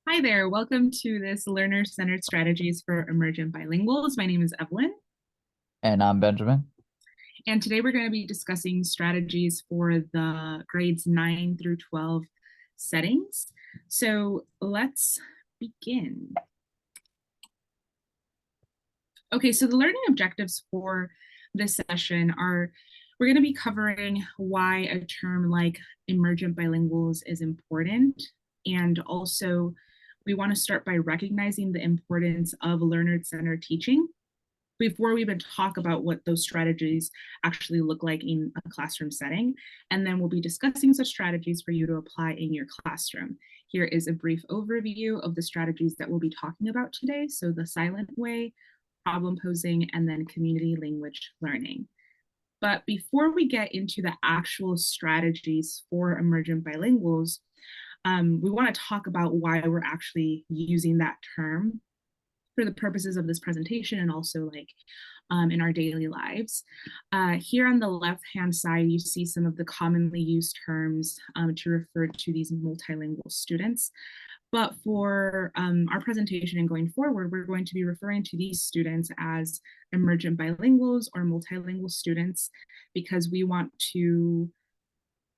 Hi there, welcome to this Learner-Centered Strategies for Emergent Bilinguals. My name is Evelyn, And I'm Benjamin. and today we're going to be discussing strategies for the grades 9 through 12 settings. So let's begin. Okay, so the learning objectives for this session are we're going to be covering why a term like emergent bilinguals is important. And also, we want to start by recognizing the importance of learner-centered teaching before we even talk about what those strategies actually look like in a classroom setting. And then we'll be discussing such strategies for you to apply in your classroom. Here is a brief overview of the strategies that we'll be talking about today. So the silent way, problem posing, and then community language learning. But before we get into the actual strategies for emergent bilinguals, we want to talk about why we're actually using that term for the purposes of this presentation and also like in our daily lives. Here on the left-hand side, you see some of the commonly used terms to refer to these multilingual students. But for our presentation and going forward, we're going to be referring to these students as emergent bilinguals or multilingual students because we want to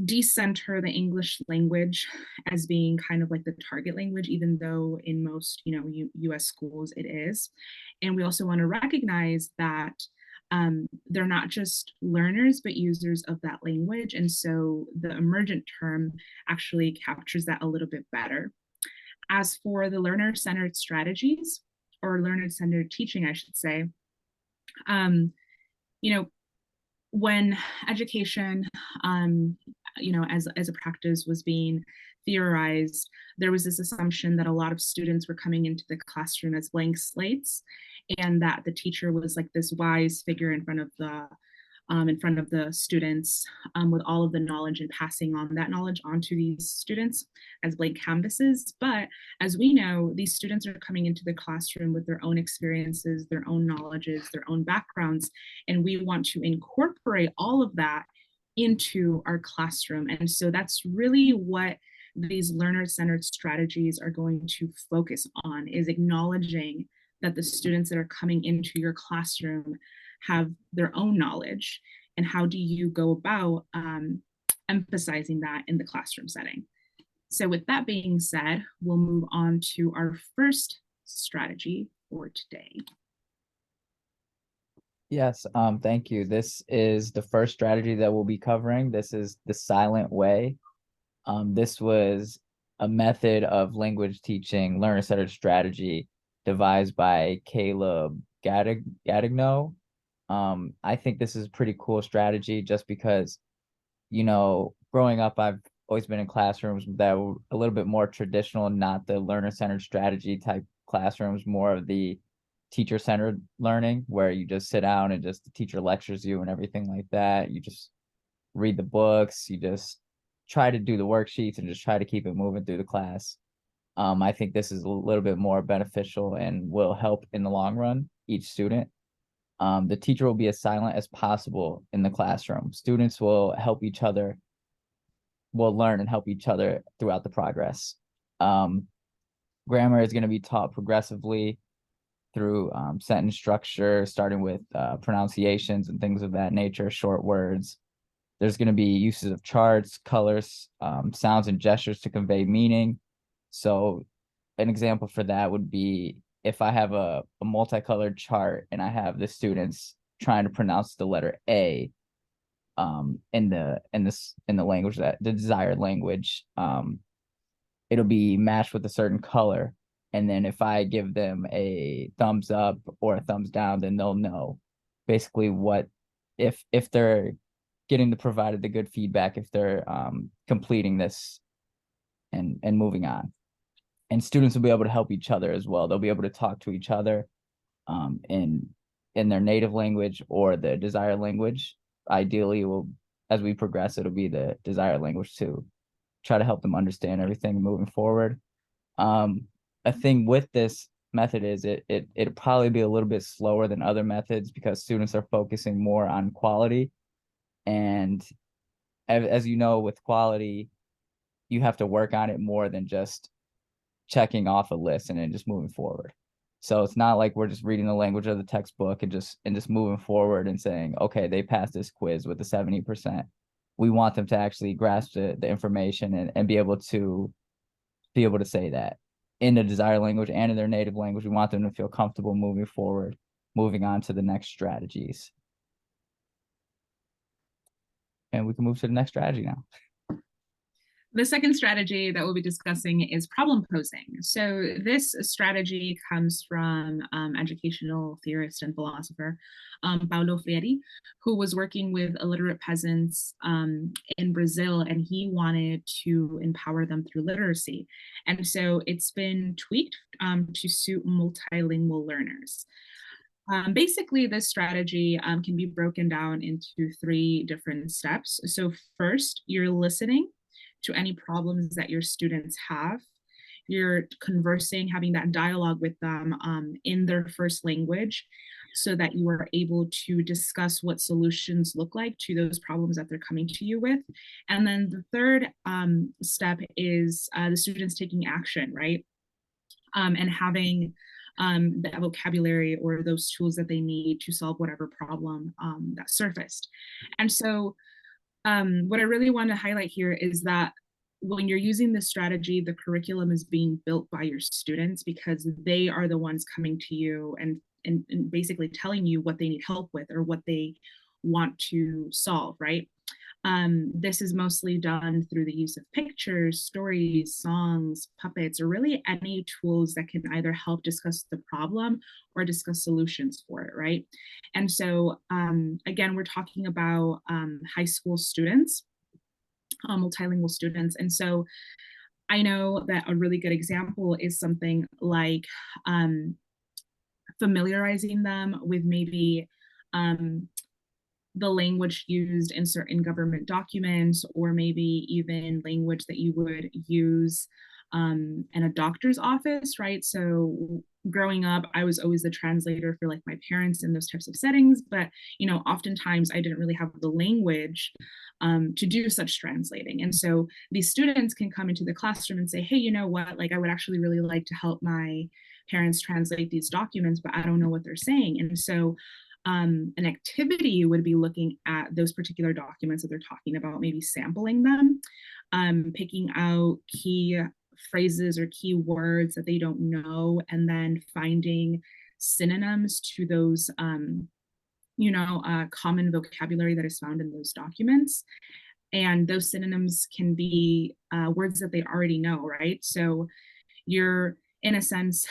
decenter the English language as being kind of like the target language, even though in most, US schools it is. And we also want to recognize that they're not just learners, but users of that language. And so the emergent term actually captures that a little bit better. As for the learner-centered strategies, or learner-centered teaching, I should say, um, you know, when education, as a practice was being theorized, there was this assumption that a lot of students were coming into the classroom as blank slates, and that the teacher was like this wise figure in front of the students with all of the knowledge and passing on that knowledge onto these students as blank canvases. But as we know, these students are coming into the classroom with their own experiences, their own knowledges, their own backgrounds, and we want to incorporate all of that into our classroom. And so that's really what these learner-centered strategies are going to focus on, is acknowledging that the students that are coming into your classroom have their own knowledge, and how do you go about emphasizing that in the classroom setting. So with that being said, we'll move on to our first strategy for today. Yes, thank you. This is the first strategy that we'll be covering. This is the silent way. This was a method of language teaching, learner-centered strategy devised by Caleb Gadigno. I think this is a pretty cool strategy just because, growing up, I've always been in classrooms that were a little bit more traditional, not the learner-centered strategy type classrooms, more of the teacher-centered learning where you just sit down and just the teacher lectures you and everything like that. You just read the books, you just try to do the worksheets and just try to keep it moving through the class. I think this is a little bit more beneficial and will help in the long run each student. The teacher will be as silent as possible in the classroom. Students will help each other, will learn and help each other throughout the progress. Um, Grammar is going to be taught progressively through sentence structure, starting with pronunciations and things of that nature, short words. There's going to be uses of charts, colors, sounds, and gestures to convey meaning. So, an example for that would be if I have a multicolored chart and I have the students trying to pronounce the letter A in the language, that the desired language, it'll be matched with a certain color. And then if I give them a thumbs up or a thumbs down, then they'll know basically what, if they're getting the provided the good feedback, if they're completing this and moving on. And students will be able to help each other as well. They'll be able to talk to each other in their native language or the desired language. Ideally, will as we progress, it'll be the desired language to try to help them understand everything moving forward. Um, a thing with this method is it'll probably be a little bit slower than other methods because students are focusing more on quality. And as you know, with quality, you have to work on it more than checking off a list and then just moving forward. So it's not like we're just reading the language of the textbook and just moving forward and saying, okay, they passed this quiz with a 70%. We want them to actually grasp the information and be able to say that in the desired language and in their native language. We want them to feel comfortable moving forward, moving on to the next strategies. And we can move to the next strategy now. The second strategy that we'll be discussing is problem posing. So this strategy comes from educational theorist and philosopher Paulo Freire, who was working with illiterate peasants in Brazil, and he wanted to empower them through literacy. And so it's been tweaked to suit multilingual learners. Basically, this strategy can be broken down into 3 different steps. So first, you're listening to any problems that your students have. You're conversing, having that dialogue with them in their first language so that you are able to discuss what solutions look like to those problems that they're coming to you with. And then the third step is the students taking action, right? And having the vocabulary or those tools that they need to solve whatever problem that surfaced. And so what I really want to highlight here is that when you're using this strategy, the curriculum is being built by your students because they are the ones coming to you and basically telling you what they need help with or what they want to solve, right? This is mostly done through the use of pictures, stories, songs, puppets, or really any tools that can either help discuss the problem or discuss solutions for it, right? And so, again, we're talking about high school students, multilingual students. And so I know that a really good example is something like familiarizing them with maybe the language used in certain government documents, or maybe even language that you would use in a doctor's office, right? So growing up, I was always the translator for like my parents in those types of settings, but oftentimes I didn't really have the language to do such translating. And so these students can come into the classroom and say, hey, you know what, like I would actually really like to help my parents translate these documents, but I don't know what they're saying. And so an activity would be looking at those particular documents that they're talking about, maybe sampling them, picking out key phrases or key words that they don't know, and then finding synonyms to those, common vocabulary that is found in those documents. And those synonyms can be words that they already know, right? So you're, in a sense,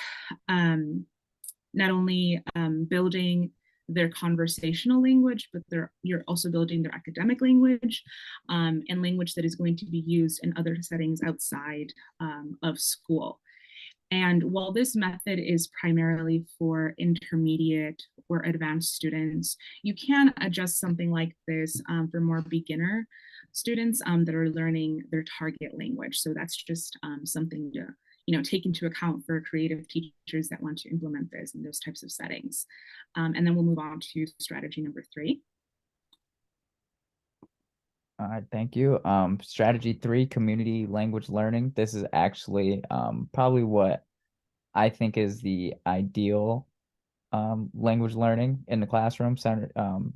not only building their conversational language, but you're also building their academic language and language that is going to be used in other settings outside of school. And while this method is primarily for intermediate or advanced students, you can adjust something like this for more beginner students that are learning their target language. So that's just something to take into account for creative teachers that want to implement this in those types of settings. And then we'll move on to strategy number 3. All right, thank you. Strategy 3, community language learning. This is actually probably what I think is the ideal language learning in the classroom,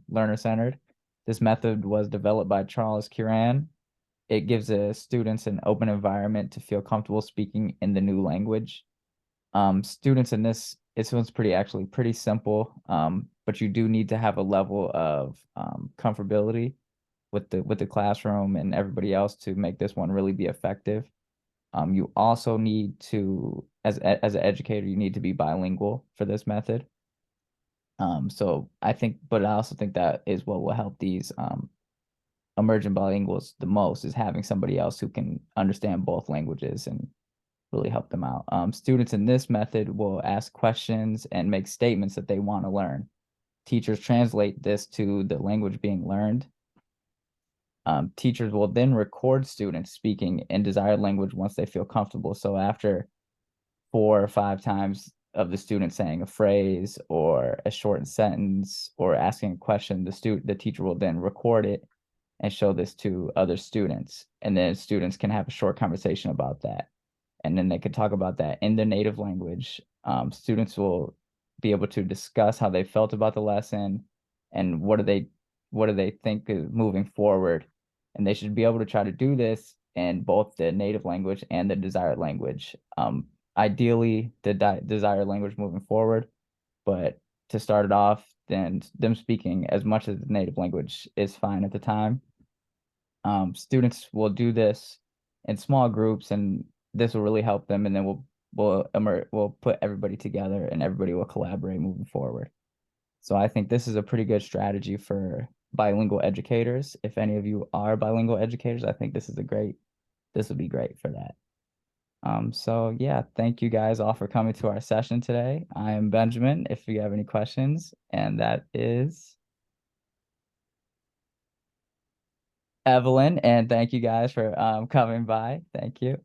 learner-centered. This method was developed by Charles Curran. It gives students an open environment to feel comfortable speaking in the new language. Students in this one's pretty simple, but you do need to have a level of comfortability with the classroom and everybody else to make this one really be effective. You also need to, as an educator, you need to be bilingual for this method. But I also think that is what will help these emergent bilinguals the most, is having somebody else who can understand both languages and really help them out. Students in this method will ask questions and make statements that they want to learn. Teachers translate this to the language being learned. Teachers will then record students speaking in desired language once they feel comfortable. So after 4 or 5 times of the student saying a phrase or a shortened sentence or asking a question, the teacher will then record it and show this to other students. And then students can have a short conversation about that. and then they could talk about that in their native language. Students will be able to discuss how they felt about the lesson and what do they think is moving forward. And they should be able to try to do this in both the native language and the desired language. Ideally, the desired language moving forward, but to start it off, then them speaking as much as the native language is fine at the time. Students will do this in small groups, and this will really help them. And then we'll put everybody together, and everybody will collaborate moving forward. So I think this is a pretty good strategy for bilingual educators. If any of you are bilingual educators, I think this would be great for that. So yeah, thank you guys all for coming to our session today. I am Benjamin, if you have any questions, and that is Evelyn, and thank you guys for coming by. Thank you.